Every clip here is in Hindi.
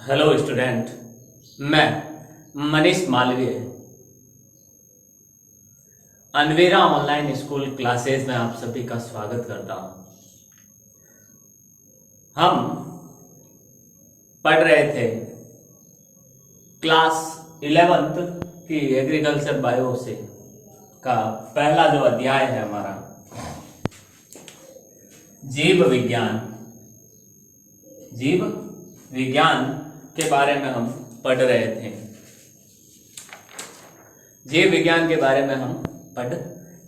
हेलो स्टूडेंट, मैं मनीष मालवीय अनवेरा ऑनलाइन स्कूल क्लासेस में आप सभी का स्वागत करता हूं। हम पढ़ रहे थे क्लास 11th की एग्रीकल्चर बायो से का पहला जो अध्याय है हमारा जीव विज्ञान के बारे में हम पढ़ रहे थे। जीव विज्ञान के बारे में हम पढ़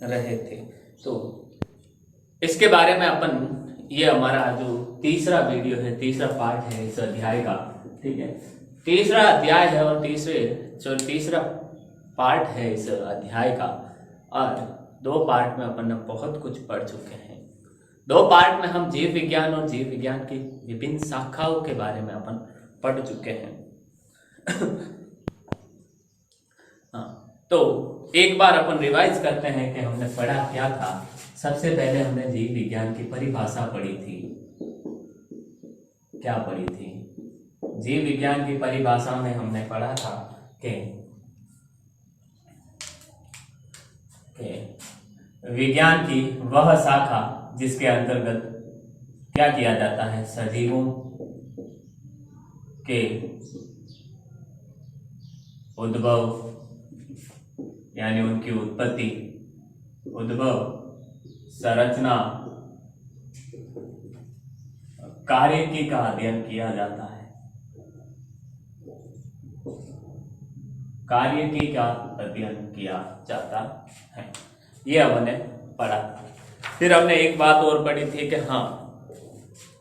रहे थे। तो इसके बारे में अपन ये हमारा जो तीसरा वीडियो है, तीसरा पार्ट है इस अध्याय का, ठीक है। तीसरा अध्याय है और तीसरा पार्ट है इस अध्याय का, और दो पार्ट में अपन ने बहुत कुछ पढ़ चुके हैं। दो पार्ट में हम जीव विज्ञान और जीव विज्ञान की विभिन्न शाखाओं के बारे में अपन पढ़ चुके हैं। हाँ, तो एक बार अपन रिवाइज करते हैं कि हमने पढ़ा क्या था। सबसे पहले हमने जीव विज्ञान की परिभाषा पढ़ी थी। क्या पढ़ी थी? जीव विज्ञान की परिभाषा में हमने पढ़ा था कि विज्ञान की वह शाखा जिसके अंतर्गत क्या किया जाता है, सजीवों के उद्भव यानी उनकी उत्पत्ति, उद्भव, संरचना, कार्यकी का अध्ययन किया जाता है। कार्यकी का अध्ययन किया जाता है, ये हमने पढ़ा। फिर हमने एक बात और पढ़ी थी कि हाँ,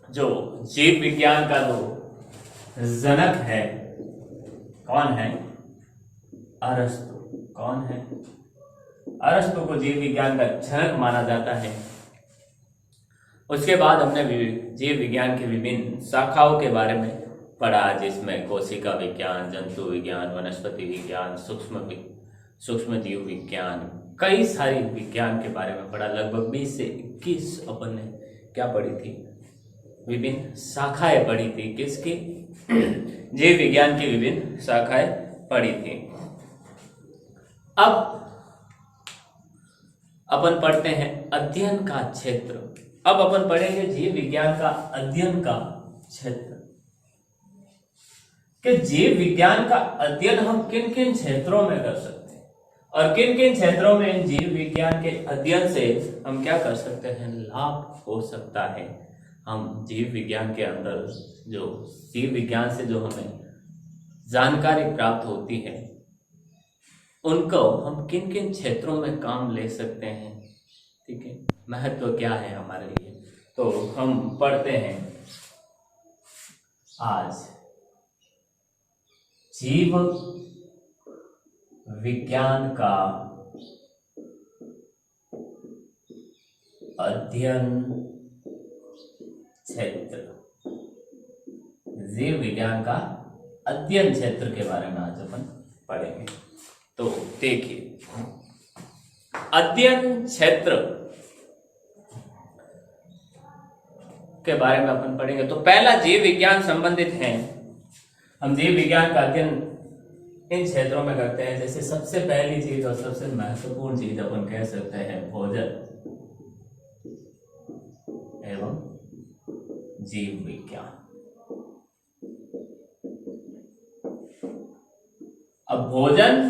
जो जीव विज्ञान का जो जनक है, कौन है? अरस्तु। कौन है? अरस्तु को जीव विज्ञान का जनक माना जाता है। उसके बाद हमने जीव विज्ञान की विभिन्न शाखाओं के बारे में पढ़ा, जिसमें कोशिका विज्ञान, जंतु विज्ञान, वनस्पति विज्ञान, सूक्ष्म जीव विज्ञान, कई सारी विज्ञान के बारे में पढ़ा। लगभग 20 से 21 अपन ने क्या पढ़ी थी? विभिन्न शाखाएं पढ़ी थी। किसकी? जीव विज्ञान की विभिन्न शाखाएं पढ़ी थी। अब अपन पढ़ते हैं अध्ययन का क्षेत्र। अब अपन पढ़ेंगे जीव विज्ञान का अध्ययन का क्षेत्र, कि जीव विज्ञान का अध्ययन हम किन किन क्षेत्रों में कर सकते हैं और किन किन क्षेत्रों में जीव विज्ञान के अध्ययन से हम क्या कर सकते हैं, लाभ हो सकता है। हम जीव विज्ञान के अंदर जो जीव विज्ञान से जो हमें जानकारी प्राप्त होती है, उनको हम किन किन क्षेत्रों में काम ले सकते हैं, ठीक है, महत्व क्या है हमारे लिए। तो हम पढ़ते हैं आज जीव विज्ञान का अध्ययन क्षेत्र। जीव विज्ञान का अध्ययन क्षेत्र के बारे में आज अपन पढ़ेंगे। तो देखिए, अध्ययन क्षेत्र के बारे में अपन पढ़ेंगे। तो पहला जीव विज्ञान संबंधित है। हम जीव विज्ञान का अध्ययन इन क्षेत्रों में करते हैं। जैसे सबसे पहली चीज और सबसे महत्वपूर्ण चीज अपन कह सकते हैं भोजन एवं जीव विज्ञान। अब भोजन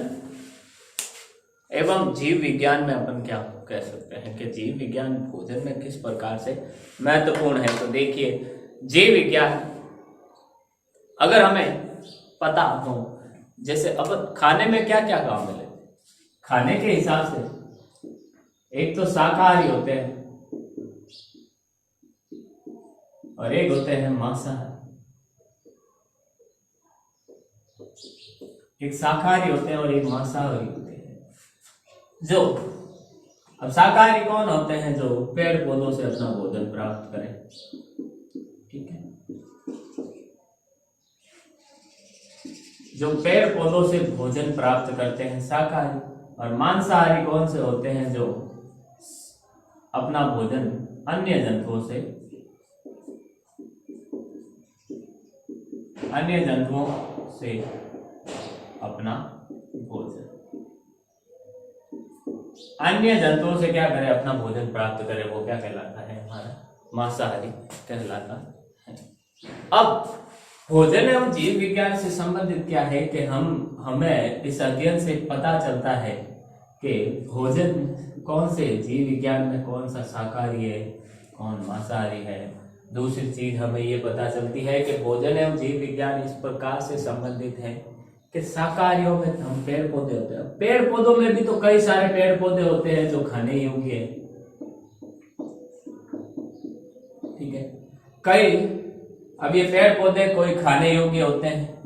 एवं जीव विज्ञान में अपन क्या कह सकते हैं कि जीव विज्ञान भोजन में किस प्रकार से महत्वपूर्ण है। तो देखिए, जीव विज्ञान अगर हमें पता हो, जैसे अब खाने में क्या क्या काम मिले, खाने के हिसाब से एक तो शाकाहारी होते हैं और एक होते हैं मांसाहारी। एक शाकाहारी होते हैं और एक मांसाहारी होते हैं। जो अब शाकाहारी कौन होते हैं? जो पेड़ पौधों से अपना भोजन प्राप्त करें, ठीक है। जो पेड़ पौधों से भोजन प्राप्त करते हैं शाकाहारी। और मांसाहारी कौन से होते हैं? जो अपना भोजन अन्य जंतुओं से अन्य जंतुओं से अपना भोजन, अन्य जंतुओं से क्या करे, अपना भोजन प्राप्त करे, वो क्या कहलाता है, हमारा मांसाहारी कहलाता है। अब भोजन एवं जीव विज्ञान से संबंधित क्या है कि हमें इस अध्ययन से पता चलता है कि भोजन कौन से जीव विज्ञान में कौन सा शाकाहारी है, कौन मांसाहारी है। दूसरी चीज हमें ये पता चलती है कि भोजन एवं जीव विज्ञान इस प्रकार से संबंधित है कि शाकाहारियों में हम पेड़ पौधे होते हैं, पेड़ पौधों में भी तो कई सारे पेड़ पौधे होते हैं जो खाने योग्य है, ठीक है। कई, अब ये पेड़ पौधे कोई खाने योग्य होते हैं,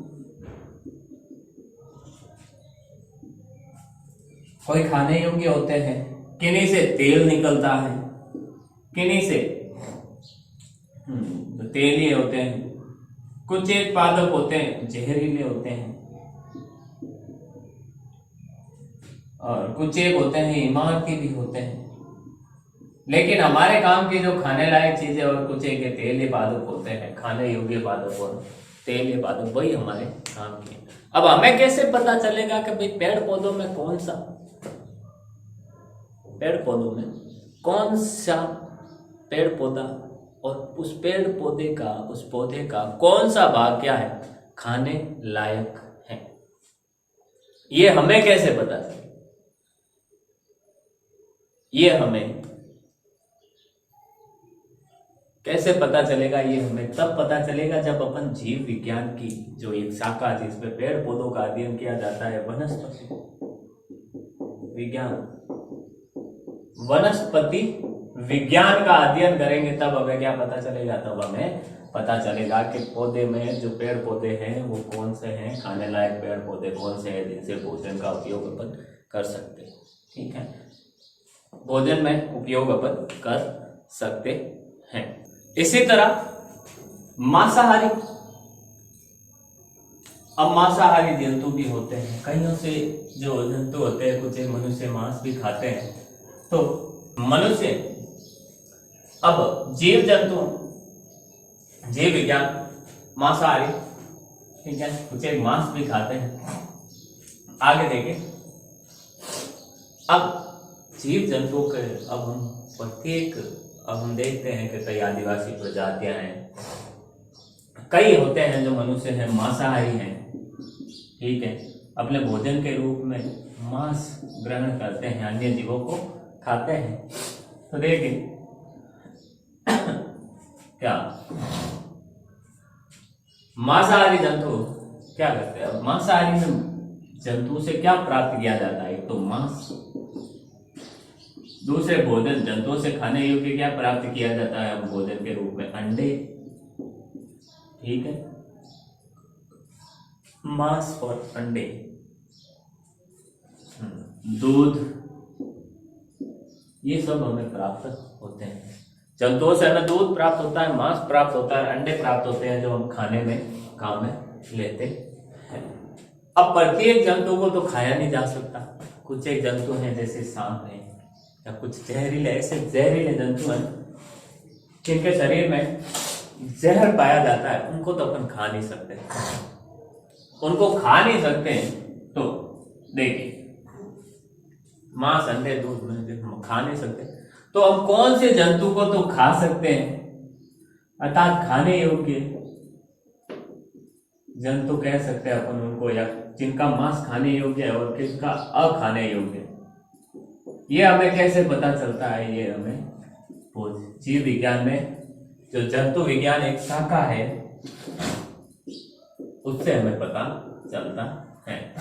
कोई खाने योग्य होते हैं, किन्हीं से तेल निकलता है, किन्हीं से तेल ही होते हैं, कुछ एक पादप होते हैं जहरीले होते हैं, और कुछ एक होते हैं इमारती भी होते हैं। लेकिन हमारे काम की जो खाने लायक चीजें और कुछ एक तेल पादप होते हैं, खाने योग्य पादप और तेल पादप, वही हमारे काम की। अब हमें कैसे पता चलेगा कि भाई पेड़ पौधों में कौन सा पेड़ पौधा और उस पेड़ पौधे का, उस पौधे का कौन सा भाग क्या है, खाने लायक है, ये हमें कैसे पता चलेगा? ये हमें कैसे पता चलेगा? ये हमें तब पता चलेगा जब अपन जीव विज्ञान की जो एक शाखा जिसमें पेड़ पौधों का अध्ययन किया जाता है, वनस्पति विज्ञान का अध्ययन करेंगे, तब हमें क्या पता चलेगा? तब हमें पता चलेगा कि पौधे में जो पेड़ पौधे हैं वो कौन से हैं, खाने लायक पेड़ पौधे कौन से हैं जिनसे भोजन का उपयोग अपन कर सकते हैं, ठीक है। भोजन में उपयोग अपन कर सकते हैं। इसी तरह मांसाहारी, अब मांसाहारी जंतु भी होते हैं, कईयों से जो जंतु होते हैं, कुछ मनुष्य मांस भी खाते हैं। तो मनुष्य, अब जीव जंतु, जीव विज्ञान मांसाहारी, ठीक है, कुछ मांस भी खाते हैं। आगे देखें, अब जीव जंतुओं के अब हम देखते हैं कि कई आदिवासी प्रजातियां हैं, कई होते हैं जो मनुष्य हैं मांसाहारी हैं, ठीक है, अपने भोजन के रूप में मांस ग्रहण करते हैं, अन्य जीवों को खाते हैं। तो देखिए क्या मांसाहारी जंतु क्या करते हैं? अब मांसाहारी में जंतु से क्या प्राप्त किया जाता है? एक तो मांस, दूसरे भोजन जंतुओं से खाने योग्य क्या प्राप्त किया जाता है भोजन के रूप में? अंडे, ठीक है, मांस और अंडे, दूध, ये सब हमें प्राप्त होते हैं। जंतुओं से हमें दूध प्राप्त होता है, मांस प्राप्त होता है, अंडे प्राप्त होते हैं जो हम खाने में काम में लेते हैं। अब प्रत्येक जंतु को तो खाया नहीं जा सकता, कुछ एक जंतु हैं जैसे सांप है या कुछ जहरीले, ऐसे जहरीले जंतु हैं जिनके शरीर में जहर पाया जाता है, उनको तो अपन खा नहीं सकते। उनको खा नहीं सकते तो देखिए मांस, अंडे, दूध में खा नहीं सकते, तो हम कौन से जंतु को तो खा सकते हैं, अर्थात खाने योग्य जंतु कह सकते हैं अपन उनको, या जिनका मांस खाने योग्य है और किसका अखाने योग्य है। ये हमें कैसे पता चलता है? ये हमें जीव विज्ञान में जो जंतु विज्ञान एक शाखा है उससे हमें पता चलता है।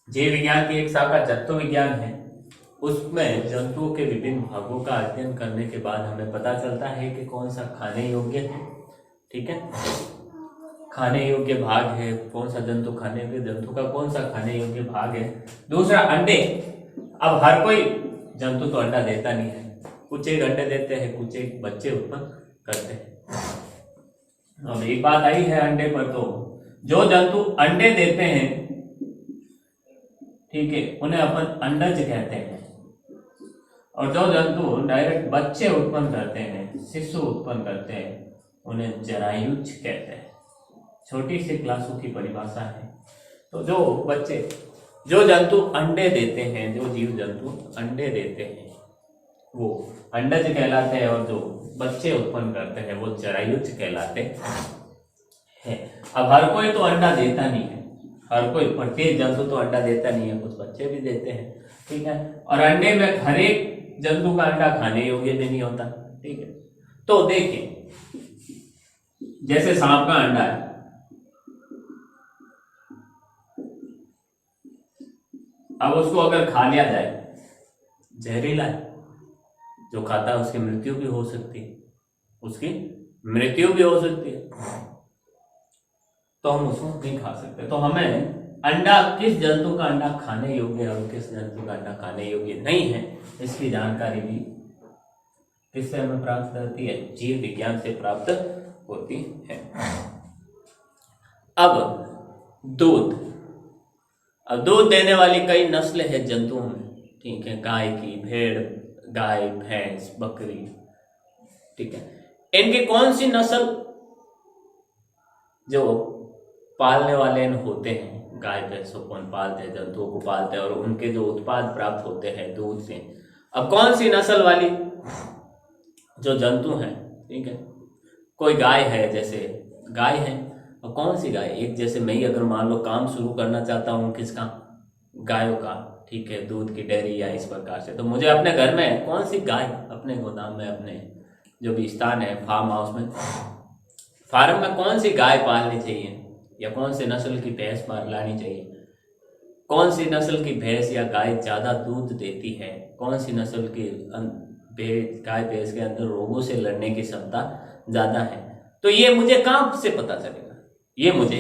जीव विज्ञान की एक शाखा जंतु विज्ञान है, उसमें जंतुओं के विभिन्न भागों का अध्ययन करने के बाद हमें पता चलता है कि कौन सा खाने योग्य है, ठीक है, खाने योग्य भाग है, कौन सा जंतु खाने योग्य, जंतु का कौन सा खाने योग्य भाग है। दूसरा अंडे, अब हर कोई जंतु तो अंडा देता नहीं है, कुछ एक अंडे देते हैं, कुछ एक बच्चे उत्पन्न करते हैं। अब एक बात आई है अंडे पर, तो जो जंतु अंडे देते हैं, ठीक है, उन्हें अपन अंडज कहते हैं, और जो जंतु डायरेक्ट बच्चे उत्पन्न करते हैं, शिशु उत्पन्न करते हैं, उन्हें जरायुज कहते हैं। छोटी सी क्लासों की परिभाषा है। तो जो जंतु अंडे देते हैं, जो जीव जंतु अंडे देते हैं वो अंडज कहलाते हैं, और जो बच्चे उत्पन्न करते हैं वो जरायुज कहलाते हैं। अब हर कोई तो अंडा देता नहीं है, हर कोई प्रत्येक जंतु तो अंडा देता नहीं है, कुछ बच्चे भी देते हैं, ठीक है। और अंडे में हर एक जंतु का अंडा खाने योग्य भी नहीं होता, ठीक है। तो देखिए, जैसे सांप का अंडा है, अब उसको अगर खा लिया जाए, जहरीला है, जो खाता है उसकी मृत्यु भी हो सकती है, उसकी मृत्यु भी हो सकती है, तो हम उसको नहीं खा सकते। तो हमें अंडा, किस जंतु का अंडा खाने योग्य है और किस जंतु का अंडा खाने योग्य नहीं है, इसकी जानकारी भी किससे हमें प्राप्त होती है? जीव विज्ञान से प्राप्त होती है। अब दूध देने वाली कई नस्लें हैं जंतुओं में, ठीक है। गाय की, भेड़, गाय, भैंस, बकरी, ठीक है। इनकी कौन सी नस्ल जो पालने वाले होते हैं, गाय भैंसों को पालते हैं, जंतुओं को पालते हैं, और उनके जो उत्पाद प्राप्त होते हैं दूध से, अब कौन सी नस्ल वाली जो जंतु हैं, ठीक है। कोई गाय है, जैसे गाय है, और कौन सी गाय, एक जैसे मैं ही अगर मान लो काम शुरू करना चाहता हूँ किसका, गायों का, ठीक है, दूध की डेयरी या इस प्रकार से, तो मुझे अपने घर में कौन सी गाय, अपने गोदाम में, अपने जो भी स्थान है, फार्म हाउस में, फार्म में कौन सी गाय पालनी चाहिए, या कौन सी नस्ल की भैंस लानी चाहिए, कौन सी नस्ल की भैंस या गाय ज्यादा दूध देती है, कौन सी नस्ल की गाय भैंस के अंदर रोगों से लड़ने की क्षमता ज्यादा है, तो ये मुझे कहां से पता चलेगा? ये मुझे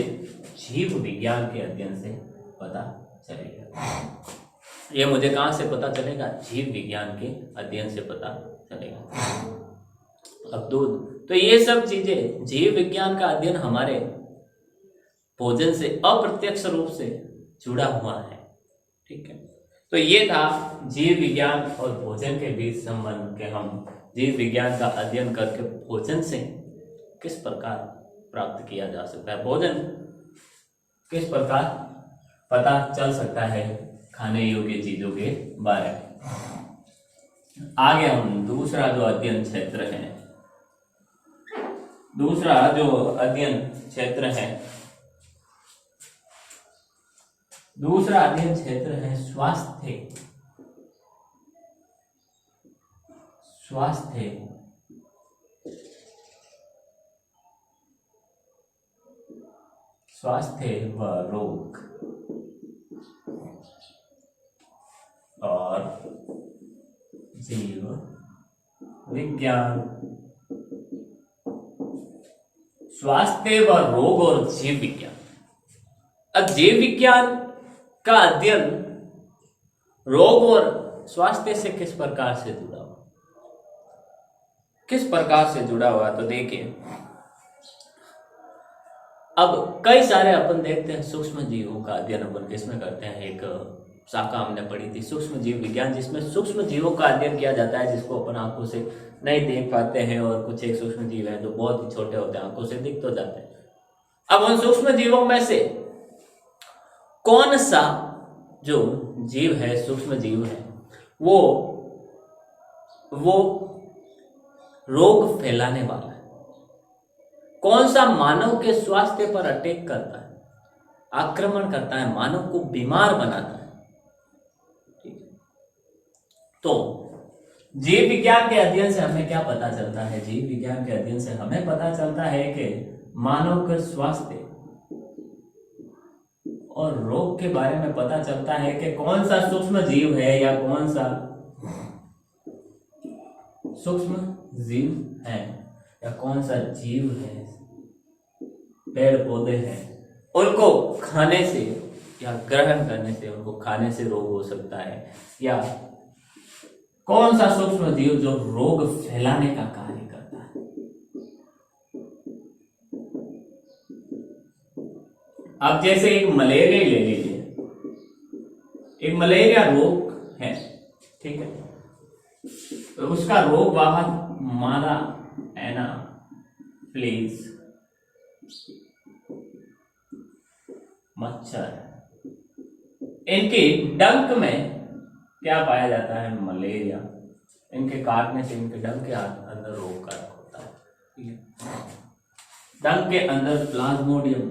जीव विज्ञान के अध्ययन से पता चलेगा। ये मुझे कहां से पता चलेगा? जीव विज्ञान के अध्ययन से पता चलेगा। अब दूध, तो ये सब चीजें, जीव विज्ञान का अध्ययन हमारे भोजन से अप्रत्यक्ष रूप से जुड़ा हुआ है, ठीक है। तो ये था जीव विज्ञान और भोजन के बीच संबंध के, हम जीव विज्ञान का अध्ययन करके भोजन से किस प्रकार प्राप्त किया जा सकता है, भोजन किस प्रकार पता चल सकता है, खाने योग्य चीजों के बारे में। आगे हम दूसरा जो अध्ययन क्षेत्र है, दूसरा जो अध्ययन क्षेत्र है, दूसरा अध्ययन क्षेत्र है स्वास्थ्य। स्वास्थ्य व रोग और जीव विज्ञान। स्वास्थ्य व रोग और जीव विज्ञान। अब जीव विज्ञान का अध्ययन रोग और स्वास्थ्य से किस प्रकार से जुड़ा हुआ, किस प्रकार से जुड़ा हुआ, तो देखिए, अब कई सारे अपन देखते हैं सूक्ष्म जीवों का अध्ययन अपन किसमें करते हैं, एक शाखा हमने पढ़ी थी सूक्ष्म जीव विज्ञान, जिसमें सूक्ष्म जीवों का अध्ययन किया जाता है, जिसको अपन आंखों से नहीं देख पाते हैं, और कुछ एक सूक्ष्म जीव है जो बहुत ही छोटे होते हैं, आंखों से दिख तो जाते हैं। अब उन सूक्ष्म जीवों में से कौन सा जो जीव है, सूक्ष्म जीव है, वो रोग फैलाने वाला है, कौन सा मानव के स्वास्थ्य पर अटैक करता है, आक्रमण करता है, मानव को बीमार बनाता है, ठीक है। तो जीव विज्ञान के अध्ययन से हमें क्या पता चलता है? जीव विज्ञान के अध्ययन से हमें पता चलता है कि मानव के स्वास्थ्य और रोग के बारे में पता चलता है कि कौन सा सूक्ष्म जीव है या कौन सा सूक्ष्म जीव है या कौन सा जीव है, पेड़ पौधे हैं, उनको खाने से या ग्रहण करने से, उनको खाने से रोग हो सकता है, या कौन सा सूक्ष्म जीव जो रोग फैलाने का कार्य करता है। अब जैसे एक मलेरिया ले लीजिए, एक मलेरिया रोग है, ठीक है, तो उसका रोग वाहक मादा एनाप्लिज मच्छर, इनके डंक में क्या पाया जाता है? मलेरिया। इनके काटने से इनके डंक के अंदर रोग कारक होता है, ठीक है। डंक के अंदर प्लाज्मोडियम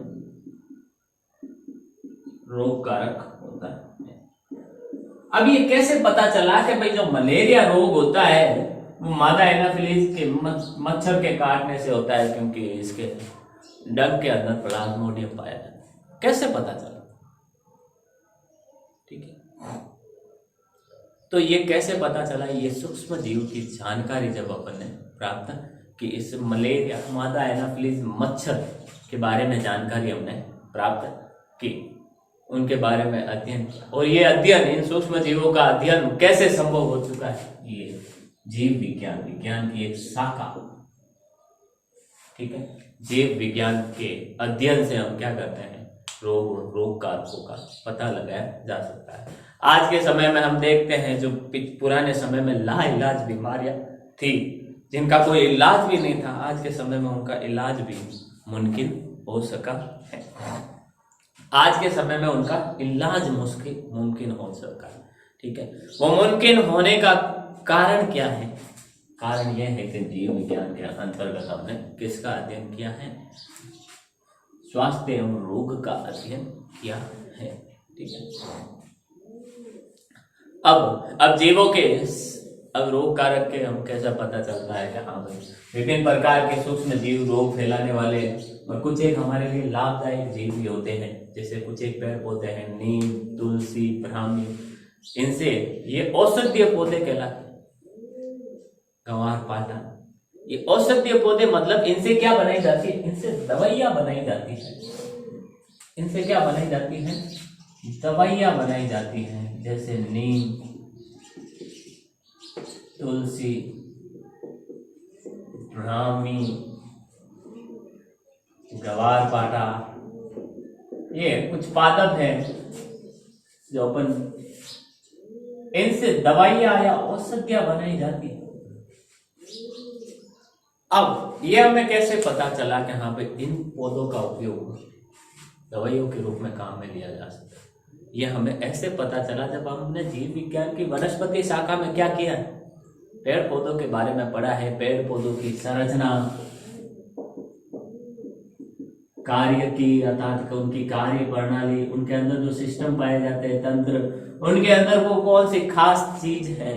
रोग कारक होता है। अब ये कैसे पता चला कि भाई जो मलेरिया रोग होता है वो मादा एनाफिलीज के मच्छर के काटने से होता है? क्योंकि इसके डंक के अंदर प्लाज्मोडियम पाया जाता है। कैसे पता चला? ठीक है, तो ये कैसे पता चला? ये सूक्ष्म जीव की जानकारी जब अपन ने प्राप्त कि इस मलेरिया मादा एनाफिलीज मच्छर के बारे में जानकारी हमने प्राप्त की, उनके बारे में अध्ययन, और ये अध्ययन, इन सूक्ष्म जीवों का अध्ययन कैसे संभव हो चुका है? ये जीव विज्ञान, विज्ञान की एक शाखा, ठीक है। जीव विज्ञान के अध्ययन से हम क्या करते हैं? रोग और रोग कारकों का पता लगाया जा सकता है। आज के समय में हम देखते हैं जो पुराने समय में लाइलाज बीमारियां थी, जिनका कोई इलाज भी नहीं था, आज के समय में उनका इलाज भी मुमकिन हो सका है। आज के समय में उनका इलाज मुमकिन हो सका, ठीक है। वो मुमकिन होने का कारण क्या है? कारण यह है कि जीव विज्ञान के अंतर्गत हमने किसका अध्ययन किया है? स्वास्थ्य एवं रोग का अध्ययन किया है, ठीक है। अब जीवों के अब रोग कारक के हम कैसा पता चलता है कि हाँ भाई विभिन्न प्रकार के सूक्ष्म जीव रोग फैलाने वाले, और कुछ एक हमारे लिए लाभदायक जीव भी होते हैं, जैसे कुछ एक पेड़ पौधे हैं, नीम, तुलसी, ब्राह्मी, इनसे ये औषधीय पौधे कहलाते हैं। गंवार पाटा, ये औषधीय पौधे, मतलब इनसे क्या बनाई जाती है? इनसे दवाइयां बनाई जाती है। इनसे क्या बनाई जाती है? दवाइयां बनाई जाती हैं, जैसे नीम, तुलसी, ब्राह्मी, गवार पाटा, ये कुछ पादप हैं जो अपन, इनसे दवाइयां या औषधियां बनाई जाती है। अब ये हमें कैसे पता चला कि हाँ भाई इन पौधों का उपयोग दवाइयों के रूप में काम में लिया जा सकता है? ये हमें ऐसे पता चला जब हमने जीव विज्ञान की वनस्पति शाखा में क्या किया है? पेड़ पौधों के बारे में पढ़ा है, पेड़ पौधों की संरचना, कार्य की, अर्थात उनकी कार्य प्रणाली, उनके अंदर जो सिस्टम पाए जाते हैं, तंत्र, उनके अंदर वो कौन सी खास चीज है,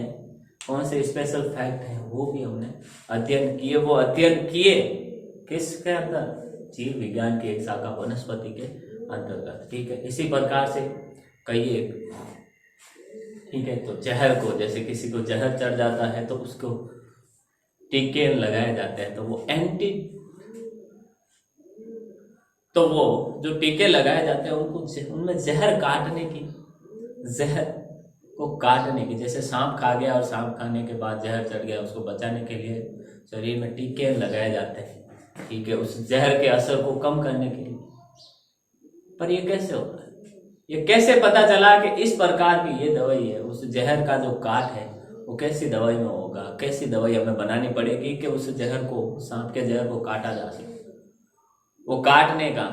कौन से स्पेशल फैक्ट है, वो भी हमने अध्ययन किए। वो अध्ययन किए किसके अंदर? जीव विज्ञान की एक शाखा वनस्पति के अंतर्गत, ठीक है। इसी प्रकार से कई एक, ठीक है, तो जहर को, जैसे किसी को जहर चढ़ जाता है तो उसको टीके लगाए जाते हैं, तो वो जो टीके लगाए जाते हैं उनको उनमें जहर को काटने की, जैसे सांप खा गया और सांप खाने के बाद जहर चढ़ गया, उसको बचाने के लिए शरीर में टीके लगाए जाते हैं, ठीक है, उस जहर के असर को कम करने के लिए। पर ये कैसे होता है? ये कैसे पता चला कि इस प्रकार की ये दवाई है? उस जहर का जो काट है वो कैसी दवाई में होगा? कैसी दवाई हमें बनानी पड़ेगी कि उस जहर को, सांप के जहर को काटा जा सके? वो काटने का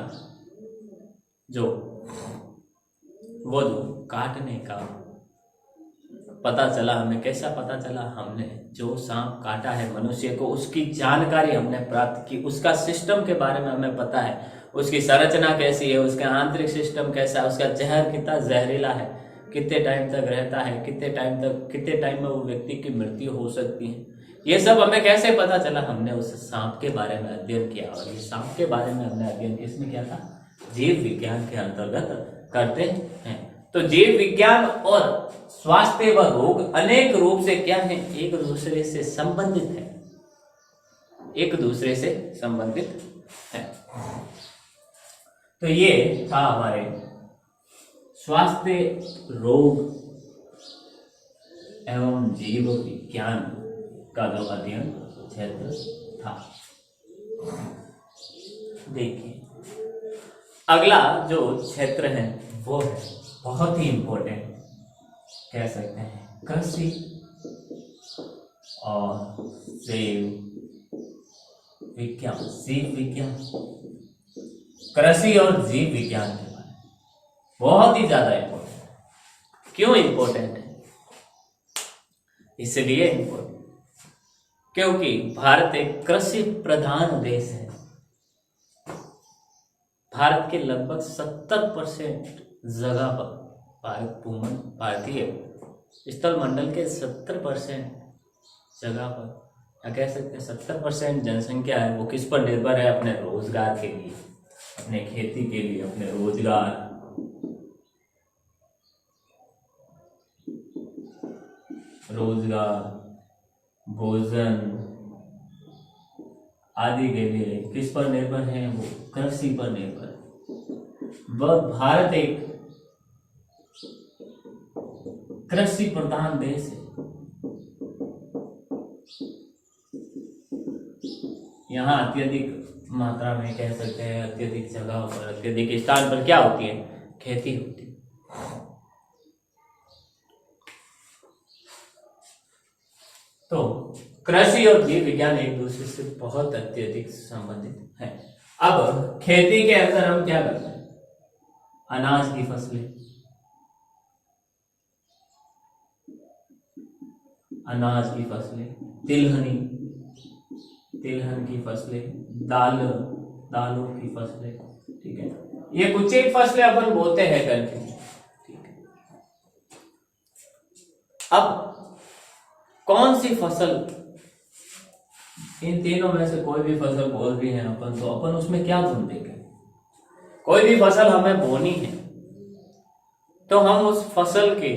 पता चला हमें। कैसा पता चला? हमने जो सांप काटा है मनुष्य को, उसकी जानकारी हमने प्राप्त की, उसका सिस्टम के बारे में हमें पता है, उसकी संरचना कैसी है, उसका आंतरिक सिस्टम कैसा है, उसका जहर कितना जहरीला है, कितने टाइम तक रहता है, कितने टाइम में वो व्यक्ति की मृत्यु हो सकती है, ये सब हमें कैसे पता चला? हमने उस सांप के बारे में अध्ययन किया, और ये सांप के बारे में हमने अध्ययन किसमें किया था? जीव विज्ञान के अंतर्गत करते हैं। तो जीव विज्ञान और स्वास्थ्य व रोग अनेक रूप से क्या है? एक दूसरे से संबंधित है, तो ये था हमारे स्वास्थ्य, रोग एवं जीव विज्ञान का जो अध्ययन क्षेत्र था। देखिए अगला जो क्षेत्र है वो है बहुत ही इंपॉर्टेंट, कह सकते हैं, कृषि और जीव विज्ञान। कृषि और जीव विज्ञान के बारे में बहुत ही ज्यादा इंपॉर्टेंट। क्यों इंपॉर्टेंट है? इसलिए इंपॉर्टेंट क्योंकि भारत एक कृषि प्रधान देश है। भारत के लगभग 70% जगह पर भारतीय स्थल मंडल के 70% जगह पर, या कह सकते हैं 70% जनसंख्या है वो किस पर निर्भर है? अपने रोजगार के लिए, अपने खेती के लिए, अपने रोजगार, भोजन आदि के लिए किस पर निर्भर है? वो कृषि पर निर्भर है। वह भारत एक कृषि प्रधान देश है। यहाँ अत्यधिक मात्रा में, कह सकते हैं अत्यधिक जगह पर, अत्यधिक स्थान पर क्या होती है? खेती होती है। तो कृषि और जीव विज्ञान एक दूसरे से बहुत अत्यधिक संबंधित है। अब खेती के अंदर हम क्या करते हैं? अनाज की फसलें, तिलहन की फसलें, दालों की फसलें, ठीक है। ये कुछ एक फसलें अपन बोते हैं करके, ठीक है। अब कौन सी फसल, इन तीनों में से कोई भी फसल बोल रही है अपन, तो अपन उसमें क्या गुण देंगे? कोई भी फसल हमें बोनी है तो हम उस फसल के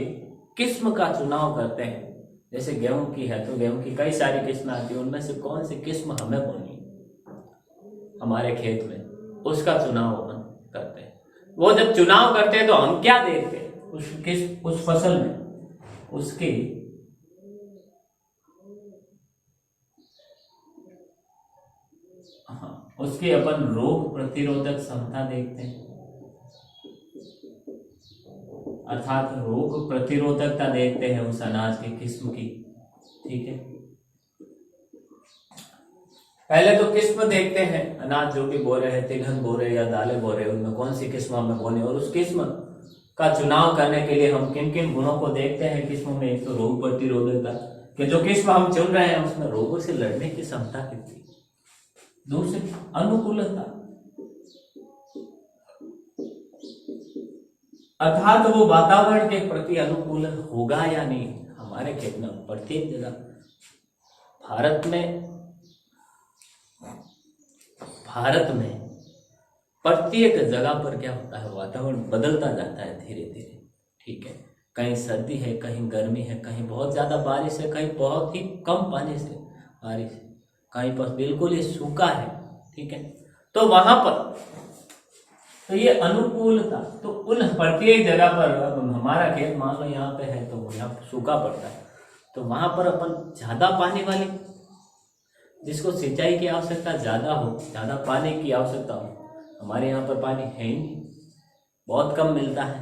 किस्म का चुनाव करते हैं। जैसे गेहूं की है तो गेहूं की कई सारी किस्में आती है, उनमें से कौन सी किस्म हमें बोनी है हमारे खेत में, उसका चुनाव अपन करते हैं। वो जब चुनाव करते हैं तो हम क्या देखते हैं? उस फसल में उसकी उसकी अपन रोग प्रतिरोधक क्षमता देखते हैं, अर्थात रोग प्रतिरोधकता देखते हैं उस अनाज की किस्म की, ठीक है। पहले तो किस्म देखते हैं, अनाज जो भी बो रहे हैं, तिलहन बो रहे या दालें बो रहे, उनमें कौन सी किस्म हमें बोनी, और उस किस्म का चुनाव करने के लिए हम किन किन गुणों को देखते हैं किस्मों में। एक तो रोग प्रतिरोधकता, कि जो किस्म हम चुन रहे हैं उसमें रोगों से लड़ने की क्षमता कितनी। दूसरी अनुकूलता, अर्थात वो वातावरण के प्रति अनुकूल होगा या नहीं हमारे खेत में। प्रत्येक जगह भारत में प्रत्येक जगह पर क्या होता है? वातावरण बदलता जाता है धीरे धीरे, ठीक है। कहीं सर्दी है, कहीं गर्मी है, कहीं बहुत ज्यादा बारिश है, कहीं बहुत ही कम पानी से बारिश है, कहीं पर बिल्कुल ही सूखा है, ठीक है। तो वहां पर तो ये अनुकूलता, तो उन प्रत्येक जगह पर, अब हमारा खेत मान लो यहाँ पे है तो यहाँ सूखा पड़ता है, तो वहां पर अपन ज्यादा पानी वाली, जिसको सिंचाई की आवश्यकता ज्यादा हो, ज्यादा पानी की आवश्यकता हो, हमारे यहाँ पर पानी है ही नहीं, बहुत कम मिलता है,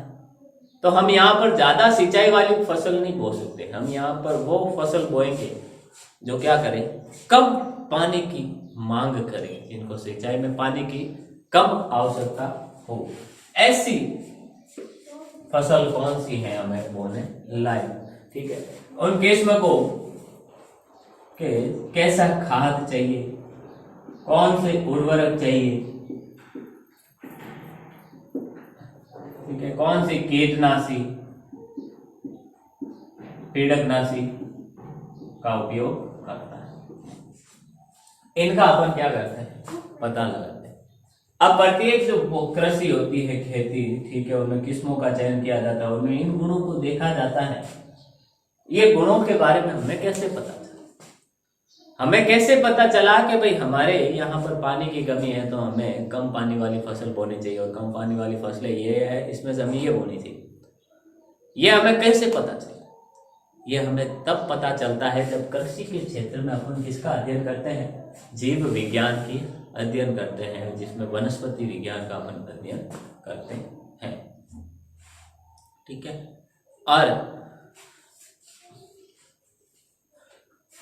तो हम यहाँ पर ज्यादा सिंचाई वाली फसल नहीं बो सकते। हम यहाँ पर वो फसल बोएंगे जो क्या करे? कम पानी की मांग करें, जिनको सिंचाई में पानी की कम आवश्यकता हो। ऐसी फसल कौन सी है हमें बोने लायक, ठीक है। उन किस्म को के कैसा खाद चाहिए, कौन से उर्वरक चाहिए, ठीक है, कौन सी कीटनाशी, पीड़कनाशी का उपयोग करता है, इनका अपन क्या करते हैं? पता लगाते हैं। अब प्रत्येक जो कृषि होती है, खेती, ठीक है, उनमें किस्मों का चयन किया जाता है, उनमें इन गुणों को देखा जाता है। ये गुणों के बारे में हमें कैसे पता चला? हमें कैसे पता चला कि भाई हमारे यहाँ पर पानी की कमी है तो हमें कम पानी वाली फसल बोनी चाहिए, और कम पानी वाली फसलें ये है, इसमें से हमें ये बोनी चाहिए। ये हमें कैसे पता चला? ये हमें तब पता चलता है जब कृषि के क्षेत्र में अपन किसका अध्ययन करते हैं? जीव विज्ञान की अध्ययन करते हैं, जिसमें वनस्पति विज्ञान का अपन अध्ययन करते हैं, ठीक है। और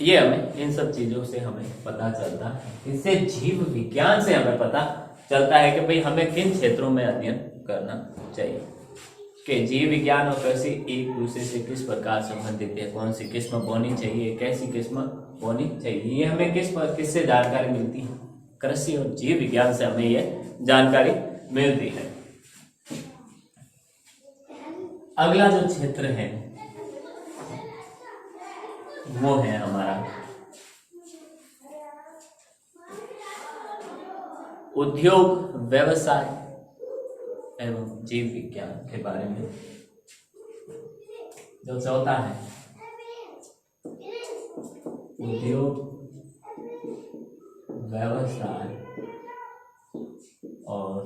ये हमें इन सब चीजों से हमें पता चलता है, इससे जीव विज्ञान से हमें पता चलता है कि भाई हमें किन क्षेत्रों में अध्ययन करना चाहिए। कि जीव विज्ञान और कृषि एक दूसरे से किस प्रकार संबंधित है, कौन सी किस्म बोनी चाहिए, कैसी किस्म बोनी चाहिए, ये हमें किससे जानकारी मिलती है, कृषि और जीव विज्ञान से हमें ये जानकारी मिलती है। अगला जो क्षेत्र है वो है हमारा उद्योग, व्यवसाय एवं जीव विज्ञान के बारे में। जो चौथा है उद्योग, व्यवसाय और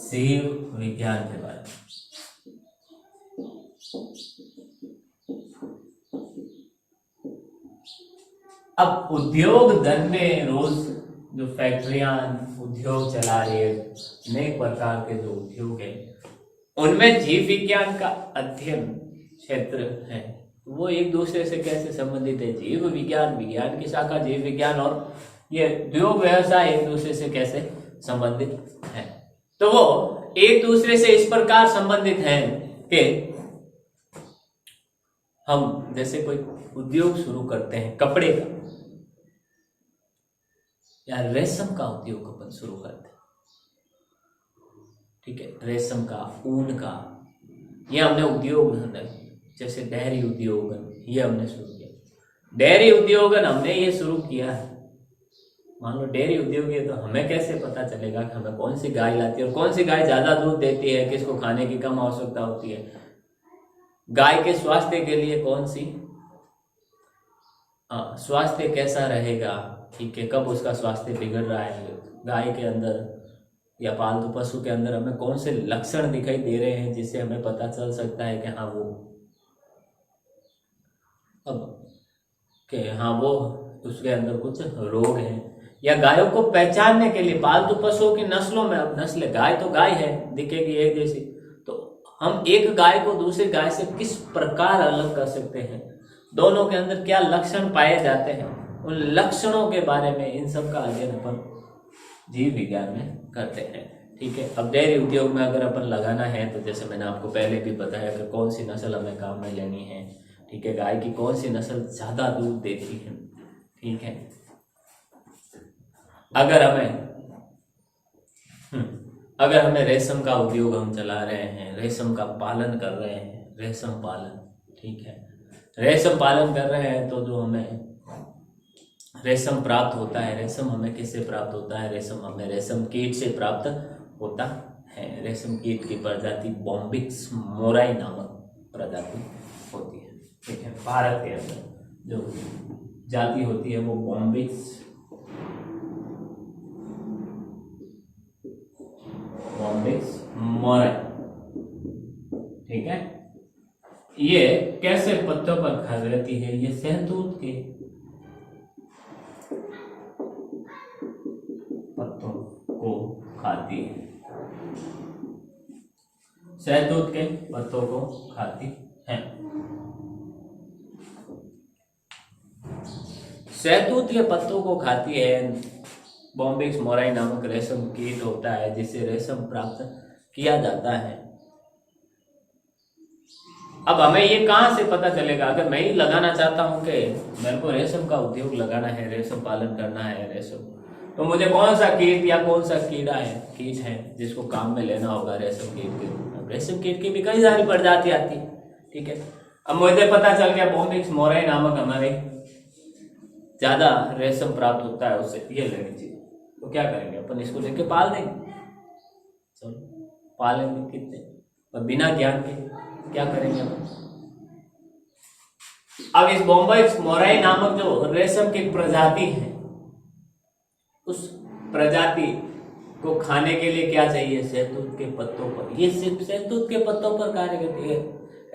जीव विज्ञान के बारे में। अब उद्योग धंधे, रोज जो फैक्ट्रियां उद्योग चला रही है, अनेक प्रकार के जो उद्योग है, उनमें जीव विज्ञान का अध्ययन क्षेत्र है। वो एक दूसरे से कैसे संबंधित है, जीव विज्ञान, विज्ञान की शाखा जीव विज्ञान, और ये उद्योग व्यवसाय एक दूसरे से कैसे संबंधित है। तो वो एक दूसरे से इस प्रकार संबंधित हैं कि हम जैसे कोई उद्योग शुरू करते हैं कपड़े का या रेशम का उद्योग अपन शुरू करते हैं, ठीक है, रेशम का, ऊन का, ये हमने उद्योग, जैसे डेयरी उद्योग ये हमने शुरू किया। डेयरी उद्योग हमने ये शुरू किया है, मान लो डेयरी उद्योग है, तो हमें कैसे पता चलेगा कि हमें कौन सी गाय लाती है और कौन सी गाय ज्यादा दूध देती है, किसको खाने की कम आवश्यकता होती है, गाय के स्वास्थ्य के लिए कौन सी, स्वास्थ्य कैसा रहेगा, ठीक है, कब उसका स्वास्थ्य बिगड़ रहा है, गाय के अंदर या पालतू पशु के अंदर हमें कौन से लक्षण दिखाई दे रहे हैं जिससे हमें पता चल सकता है कि हाँ वो उसके अंदर कुछ रोग है। या गायों को पहचानने के लिए पालतू पशुओं की नस्लों में, अब नस्लें, गाय तो गाय है, दिखेगी एक जैसी, तो हम एक गाय को दूसरी गाय से किस प्रकार अलग कर सकते हैं, दोनों के अंदर क्या लक्षण पाए जाते हैं, उन लक्षणों के बारे में इन सब का अध्ययन अपन जीव विज्ञान में करते हैं, ठीक है। अब डेयरी उद्योग में अगर अपन लगाना है तो जैसे मैंने आपको पहले भी बताया कि कौन सी नस्ल हमें काम में लेनी है, ठीक है, गाय की कौन सी नस्ल ज्यादा दूध देती है, ठीक है। अगर हमें रेशम का उद्योग हम चला रहे हैं, रेशम का पालन कर रहे हैं, रेशम पालन, ठीक है, रेशम पालन कर रहे हैं, तो जो हमें रेशम प्राप्त होता है, रेशम हमें किससे प्राप्त होता है, रेशम हमें रेशम कीट से प्राप्त होता है। रेशम कीट की प्रजाति बॉम्बिक्स मोराई नामक प्रजाति होती है, ठीक है। भारत के अंदर जो जाति होती है वो बॉम्बिक्स मोराई, ठीक है। ये कैसे पत्तों पर खा रहती है, ये शहतूत के पत्तों को खाती है, शहतूत के पत्तों को खाती है। शहतूत के पत्तों को खाती है। बॉम्बिक्स मोराई नामक रेशम कीट होता है जिससे रेशम प्राप्त किया जाता है। अब हमें ये कहां से पता चलेगा, अगर मैं ही लगाना चाहता हूं कि मेरे को रेशम का उद्योग लगाना है, रेशम पालन करना है, रेशम, तो मुझे कौन सा कीट या कौन सा कीट है जिसको काम में लेना होगा रेशम कीट के। रेशम कीट की भी कई सारी प्रजाति आती है, ठीक है। अब मुझे पता चल गया बॉम्बिक्स मोराई नामक हमारे ज्यादा रेशम प्राप्त होता है, उससे ये लेनी चाहिए, तो क्या करेंगे अपन, इसको लेके पाल देंगे, चलो पालेंगे कितने, और बिना ज्ञान के क्या करेंगे अपन। अब इस बॉम्बिक्स मोराई नामक जो रेशम की प्रजाति है, उस प्रजाति को खाने के लिए क्या चाहिए, शहतूत के पत्तों पर, ये सिर्फ शहतूत के पत्तों पर कार्य करती है,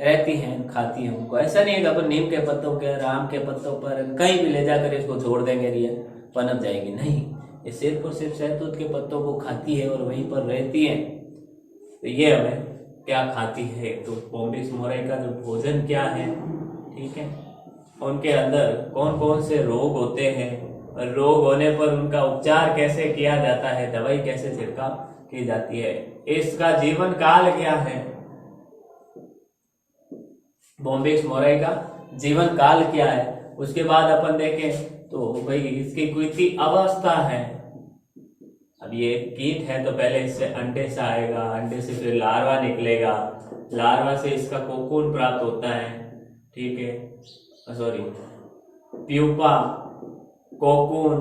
रहती हैं, खाती हैं उनको। ऐसा नहीं है कि अपन नीम के पत्तों पर, आम के पत्तों पर कहीं भी ले जाकर इसको छोड़ देंगे, रिया पनप जाएगी, नहीं, ये सिर्फ और सिर्फ शहतूत के पत्तों को खाती है और वहीं पर रहती है। तो ये हमें क्या खाती है, तो बॉम्बिक्स मोराई का जो भोजन क्या है, ठीक है, उनके अंदर कौन कौन से रोग होते हैं, रोग होने पर उनका उपचार कैसे किया जाता है, दवाई कैसे छिड़काव की जाती है, इसका जीवन काल क्या है, बॉम्बिक्स मोराई का जीवन काल क्या है। उसके बाद अपन देखें तो भाई इसकी कोई अवस्था है। अब ये कीट है तो पहले इससे अंडे से आएगा, अंडे से फिर लार्वा निकलेगा, लार्वा से इसका कोकून प्राप्त होता है, ठीक है, सॉरी प्यूपा, कोकून,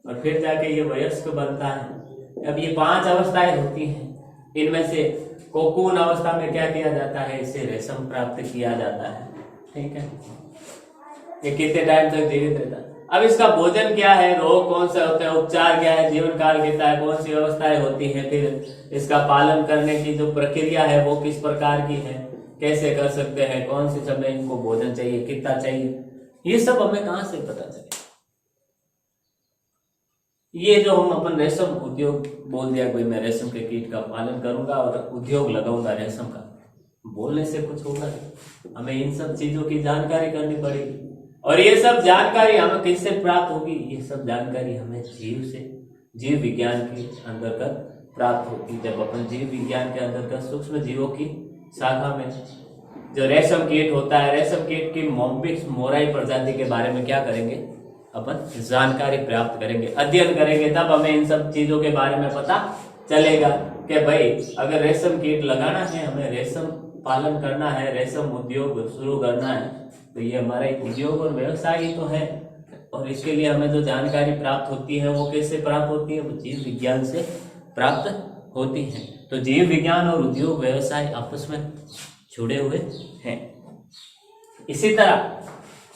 और फिर जाके ये वयस्क बनता है। अब ये 5 अवस्थाएं होती हैं। इनमें से कोकून अवस्था में क्या किया जाता है, इससे रेशम प्राप्त किया जाता है, ठीक है। ये कितने टाइम तक जीवित रहता है। अब इसका भोजन क्या है, रोग कौन सा होता है, उपचार क्या है, जीवन काल कितना है, कौन सी अवस्थाएं होती हैं, फिर इसका पालन करने की जो प्रक्रिया है वो किस प्रकार की है, कैसे कर सकते हैं, कौन से समय इनको भोजन चाहिए, कितना चाहिए, ये सब हमें कहां से पता चले। ये जो हम अपन रेशम उद्योग बोल दिया, कोई मैं रेशम के कीट का पालन करूंगा और उद्योग लगाऊंगा रेशम का, बोलने से कुछ होगा नहीं। हमें इन सब चीजों की जानकारी करनी पड़ेगी। और ये सब जानकारी हमें किससे प्राप्त होगी, ये सब जानकारी हमें जीव से, जीव विज्ञान के अंतर्गत प्राप्त होती है। जब अपन जीव विज्ञान के अंतर्गत सूक्ष्म जीवों की शाखा में जो रेशम कीट होता है, रेशम कीट की बॉम्बिक्स मोराई प्रजाति के बारे में क्या करेंगे, अपन जानकारी प्राप्त करेंगे, अध्ययन करेंगे, तब हमें इन सब चीजों के बारे में पता चलेगा कि भाई अगर रेशम कीट लगाना है, हमें रेशम पालन करना है, रेशम उद्योग शुरू करना है, तो ये हमारा एक उद्योग और व्यवसाय ही तो है। और इसके लिए हमें जो जानकारी प्राप्त होती है वो कैसे प्राप्त होती है, वो जीव विज्ञान से प्राप्त होती है। तो जीव विज्ञान और उद्योग व्यवसाय आपस में जुड़े हुए हैं। इसी तरह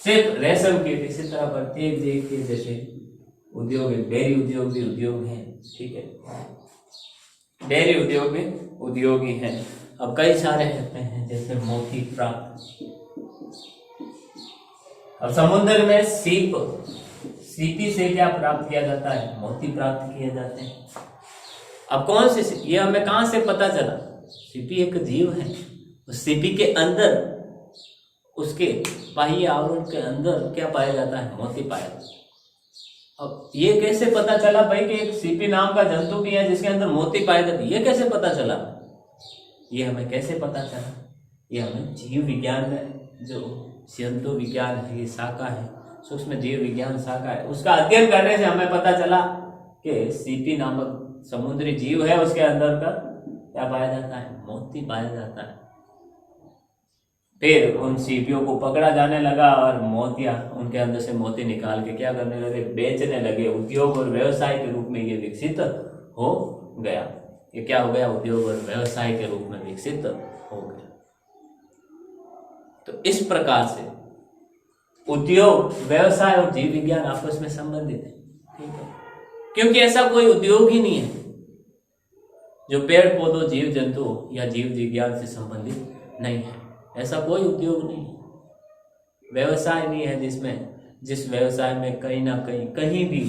सिर्फ रेशम कीट, इसी तरह प्रत्येक जीव के जैसे उद्योग है, डेयरी उद्योग भी उद्योग है, ठीक है, डेयरी उद्योग भी उद्योगी है। अब कई सारे कहते हैं जैसे मोती प्राप्त, अब समुद्र में सीपी से क्या प्राप्त किया जाता है, मोती प्राप्त किए जाते हैं। अब कौन से, ये हमें कहां से पता चला, सीपी एक जीव है, उस सीपी के अंदर, उसके बाह्य आवरण के अंदर क्या पाया जाता है, मोती पाया जाता है। अब ये कैसे पता चला भाई कि एक सीपी नाम का जंतु भी है जिसके अंदर मोती पाए जाते, ये कैसे पता चला, ये हमें कैसे पता चला, ये हमें जीव विज्ञान में जो जंतु विज्ञान है, ये शाखा है, सूक्ष्म जीव विज्ञान शाखा है, उसका अध्ययन करने से हमें पता चला कि सीपी नामक समुद्री जीव है, उसके अंदर का क्या पाया जाता है, मोती पाया जाता है। फिर उन सीपियों को पकड़ा जाने लगा और मोतिया, उनके अंदर से मोती निकाल के क्या करने लगे, बेचने लगे। उद्योग और व्यवसाय के रूप में ये विकसित हो गया। ये क्या हो गया, उद्योग और व्यवसाय के रूप में विकसित हो गया। तो इस प्रकार से उद्योग, व्यवसाय और जीव विज्ञान आपस में संबंधित है, ठीक है, क्योंकि ऐसा कोई उद्योग ही नहीं है जो पेड़ पौधों, जीव जंतु या जीव विज्ञान से संबंधित नहीं है। ऐसा कोई उद्योग नहीं है, व्यवसाय नहीं है जिस व्यवसाय में कहीं ना कहीं भी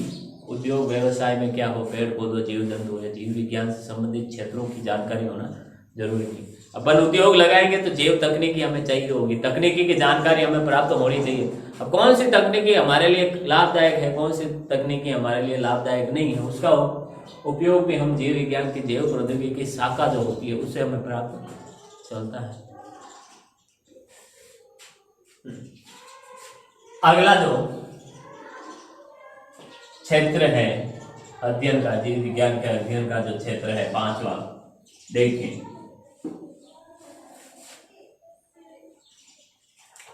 उद्योग व्यवसाय में क्या हो, पेड़ पौधों, जीव जंतु या जीव विज्ञान से संबंधित क्षेत्रों की जानकारी होना जरूरी नहीं। अपन उद्योग लगाएंगे तो जैव तकनीकी हमें चाहिए होगी, तकनीकी की जानकारी हमें प्राप्त होनी चाहिए। अब कौन सी तकनीकी हमारे लिए लाभदायक है, कौन सी तकनीकी हमारे लिए लाभदायक नहीं है, उसका उपयोग भी हम जीव विज्ञान की जैव प्रौद्योगिकी की शाखा जो होती है उससे हमें प्राप्त चलता है। अगला जो क्षेत्र है अध्ययन का, जीव विज्ञान के अध्ययन का जो क्षेत्र है 5वां, देखिए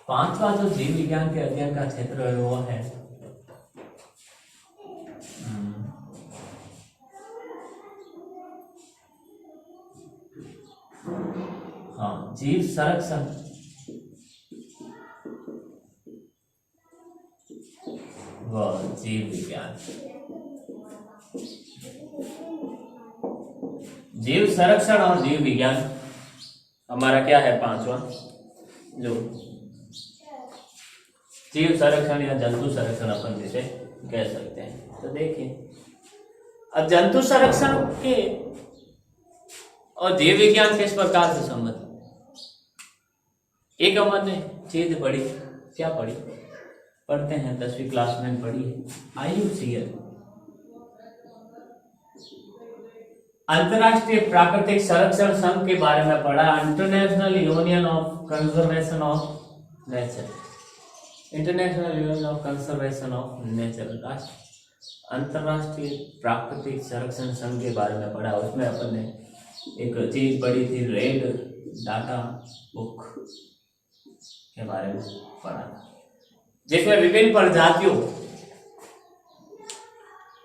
5वां जो जीव विज्ञान के अध्ययन का क्षेत्र है वो है जीव संरक्षण व जीव विज्ञान। जीव संरक्षण और जीव विज्ञान हमारा क्या है 5वां, जो जीव संरक्षण या जंतु संरक्षण अपन जिसे कह सकते हैं। तो देखिए, अब जंतु संरक्षण के और जीव विज्ञान किस प्रकार से संबंधित, एक हमने चीज पढ़ी, क्या पढ़ी, पढ़ते हैं 10वीं क्लास में पढ़ी है, IUCN, अंतरराष्ट्रीय प्राकृतिक संरक्षण संघ के बारे में पढ़ा, international union of conservation of nature, international union of conservation of nature, अंतरराष्ट्रीय प्राकृतिक संरक्षण संघ के बारे में पढ़ा। उसमें अपन ने एक चीज पढ़ी थी, रेड डाटा बुक के बारे में पढ़ा था, जिसमें विभिन्न प्रजातियों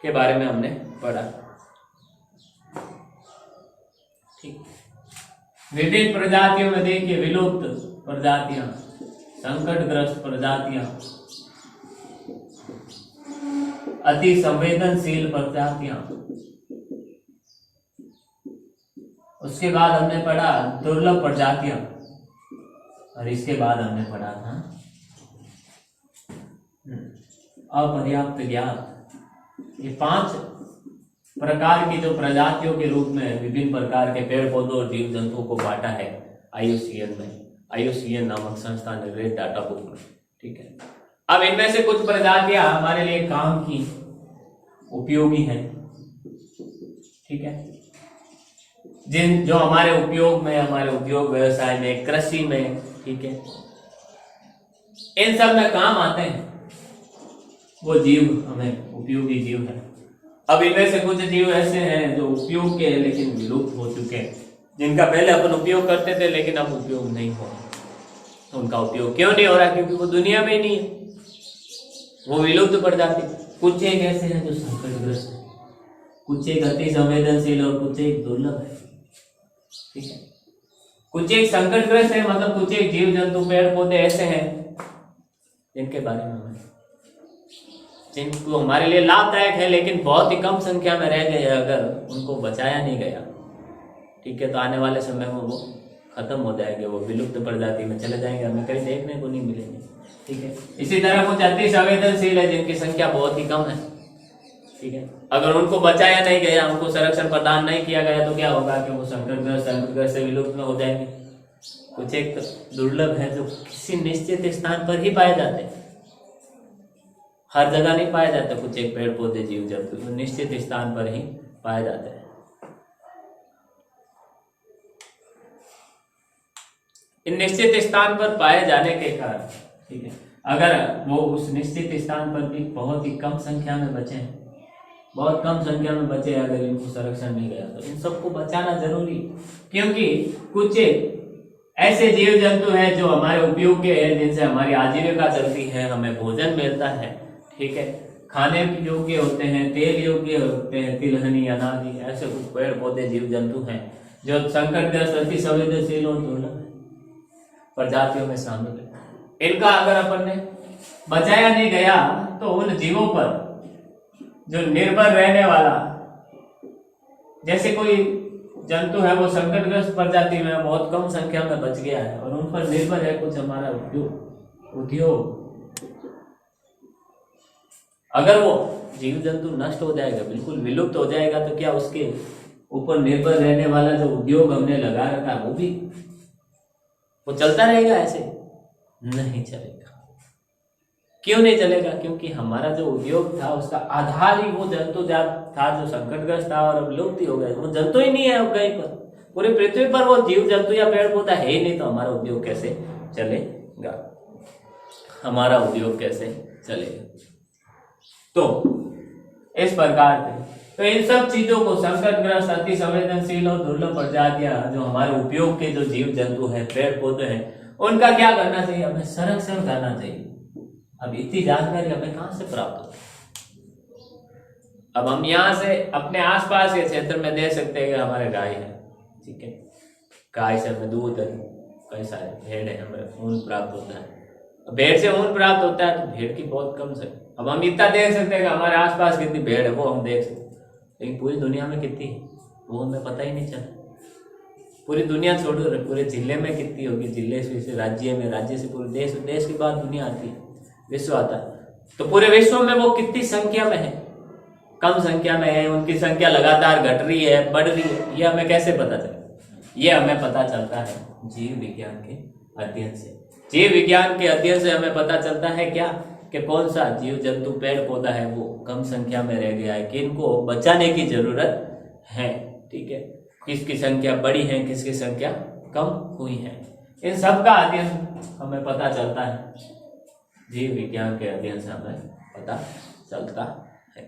के बारे में हमने पढ़ा। ठीक, विभिन्न प्रजातियों में देखिए, विलुप्त प्रजातियां, संकटग्रस्त प्रजातियां, अति संवेदनशील प्रजातियां, उसके बाद हमने पढ़ा दुर्लभ प्रजातियां, और इसके बाद हमने पढ़ा था अपर्याप्त ज्ञात। ये 5 प्रकार की जो प्रजातियों के रूप में विभिन्न प्रकार के पेड़ पौधों और जीव जंतुओं को बांटा है IUCN में, IUCN नामक संस्था ने रेड डाटा बुक में। ठीक है, अब इनमें से कुछ प्रजातियां हमारे लिए काम की, उपयोगी हैं। ठीक है, जिन जो हमारे उपयोग में, हमारे उद्योग व्यवसाय में, कृषि में, ठीक है, इन सब में काम आते हैं, वो जीव हमें उपयोगी जीव है। अब इनमें से कुछ जीव ऐसे हैं जो उपयोग के हैं लेकिन विलुप्त हो चुके हैं, जिनका पहले अपन उपयोग करते थे लेकिन अब उपयोग नहीं हो रहा। तो उनका उपयोग क्यों नहीं हो रहा? क्योंकि वो दुनिया में ही नहीं है, वो विलुप्त प्रजाति। कुछ एक ऐसे हैं जो संकटग्रस्त है, कुछ एक अति संवेदनशील और कुछ एक दुर्लभ है। ठीक है, कुछ एक संकटग्रस्त है, मतलब कुछ एक जीव जंतु पेड़ पौधे ऐसे हैं जिनके बारे में जिनको हमारे लिए लाभदायक है लेकिन बहुत ही कम संख्या में रह गए, अगर उनको बचाया नहीं गया, ठीक है, तो आने वाले समय में वो खत्म हो जाएंगे, वो विलुप्त प्रजाति में चले जाएंगे, हमें कहीं देखने को नहीं मिलेंगे। ठीक है, इसी तरह कुछ अति संवेदनशील है जिनकी संख्या बहुत ही कम है। ठीक है, अगर उनको बचाया नहीं गया, उनको संरक्षण प्रदान नहीं किया गया, तो क्या होगा कि वो संकटग्रस्त से विलुप्त में हो जाएंगे। कुछ एक दुर्लभ है जो किसी निश्चित स्थान पर ही पाए जाते हैं, हर जगह नहीं पाए जाते। कुछ एक पेड़ पौधे जीव जंतु निश्चित स्थान पर ही पाए जाते हैं। इन निश्चित स्थान पर पाए जाने के कारण, ठीक है, अगर वो उस निश्चित स्थान पर भी बहुत ही कम संख्या में बचे, बहुत कम संख्या में बचे, अगर इनको संरक्षण नहीं गया, तो इन सबको बचाना जरूरी, क्योंकि कुछ ऐसे जीव जंतु हैं जो हमारे उपयोग के हैं, जिनसे हमारी आजीविका चलती है, हमें भोजन मिलता है। ठीक है, खाने योग्य होते हैं, तेल योग्य होते हैं, तिलहनी, अनादि, ऐसे कुछ पेड़ पौधे जीव जंतु हैं जो संकटग्रस्त, अति संवेदनशील और दुर्लभ प्रजातियों में शामिल है। इनका अगर अपन ने बचाया नहीं गया तो उन जीवों पर जो निर्भर रहने वाला, जैसे कोई जंतु है वो संकटग्रस्त प्रजाति में बहुत कम संख्या में बच गया है और उन पर निर्भर है कुछ हमारा उद्योग, अगर वो जीव जंतु नष्ट हो जाएगा, बिल्कुल विलुप्त हो जाएगा, तो क्या उसके ऊपर निर्भर रहने वाला जो उद्योग हमने लगा रखा है वो चलता रहेगा? ऐसे नहीं चलेगा। क्यों नहीं चलेगा? क्योंकि हमारा जो उद्योग था उसका आधार ही वो जंतु जात था जो संकटग्रस्त था और अब विलुप्त ही हो गया। वो जंतु ही नहीं है अब कहीं पर, पूरी पृथ्वी पर वो जीव जंतु या पेड़ पौधा है ही नहीं, तो हमारा उद्योग कैसे चलेगा? हमारा उद्योग कैसे चलेगा? तो इस प्रकार से तो इन सब चीजों को, संकटग्रस्त, अति संवेदनशील और दुर्लभ प्रजातियां, जो हमारे उपयोग के जो जीव जंतु हैं, पेड़ पौधे हैं, उनका क्या करना चाहिए? हमें संरक्षण करना चाहिए। अब इतनी जानकारी हमें कहां से प्राप्त होती? अब हम यहाँ से अपने आसपास के क्षेत्र में देख सकते हैं कि हमारे गाय है, ठीक है, गाय से हमें दूध, कई सारे भेड़ है, हमें ऊन प्राप्त होता है। भेड़ से ऊन प्राप्त होता है तो भेड़ की बहुत कम से, अब हम इतना देख सकते हैं कि हमारे आसपास कितनी भेड़ है वो हम देख सकते हैं, लेकिन पूरी दुनिया में कितनी है वो हमें पता ही नहीं चला। पूरी दुनिया छोड़ो, पूरे जिले में कितनी होगी, जिले से राज्य में, राज्य से पूरे देश, देश के बाद दुनिया आती है, विश्व आता है, तो पूरे विश्व में वो कितनी संख्या में है? कम संख्या में है। उनकी संख्या लगातार घट रही है, बढ़ रही है। ये हमें कैसे पता चले? ये हमें पता चलता है जीव विज्ञान के अध्ययन से। जीव विज्ञान के अध्ययन से हमें पता चलता है क्या, कि कौन सा जीव जंतु पेड़ पौधा है वो कम संख्या में रह गया है, कि इनको बचाने की जरूरत है। ठीक है, किसकी संख्या बड़ी है, किसकी संख्या कम हुई है, इन सब का अध्ययन हमें पता चलता है, जीव विज्ञान के अध्ययन से हमें पता चलता है।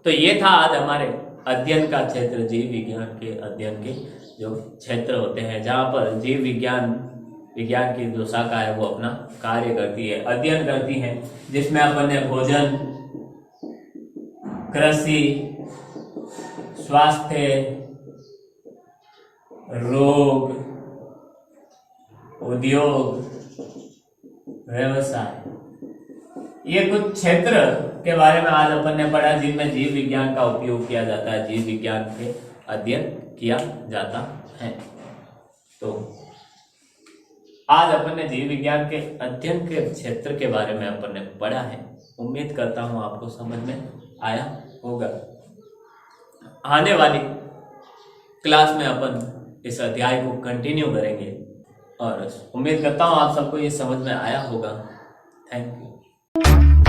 तो ये था आज हमारे अध्ययन का क्षेत्र, जीव विज्ञान के अध्ययन के जो क्षेत्र होते हैं, जहाँ पर जीव विज्ञान की जो शाखा है वो अपना कार्य करती है, अध्ययन करती है, जिसमें अपन ने भोजन, कृषि, स्वास्थ्य, रोग, उद्योग, व्यवसाय, ये कुछ क्षेत्र के बारे में आज अपन ने पढ़ा, जिनमें जीव विज्ञान का उपयोग किया जाता है, जीव विज्ञान के अध्ययन किया जाता है। तो आज अपन ने जीव विज्ञान के अध्ययन के क्षेत्र के बारे में अपन ने पढ़ा है। उम्मीद करता हूँ आपको समझ में आया होगा। आने वाली क्लास में अपन इस अध्याय को कंटिन्यू करेंगे और उम्मीद करता हूँ आप सबको ये समझ में आया होगा। Thank you.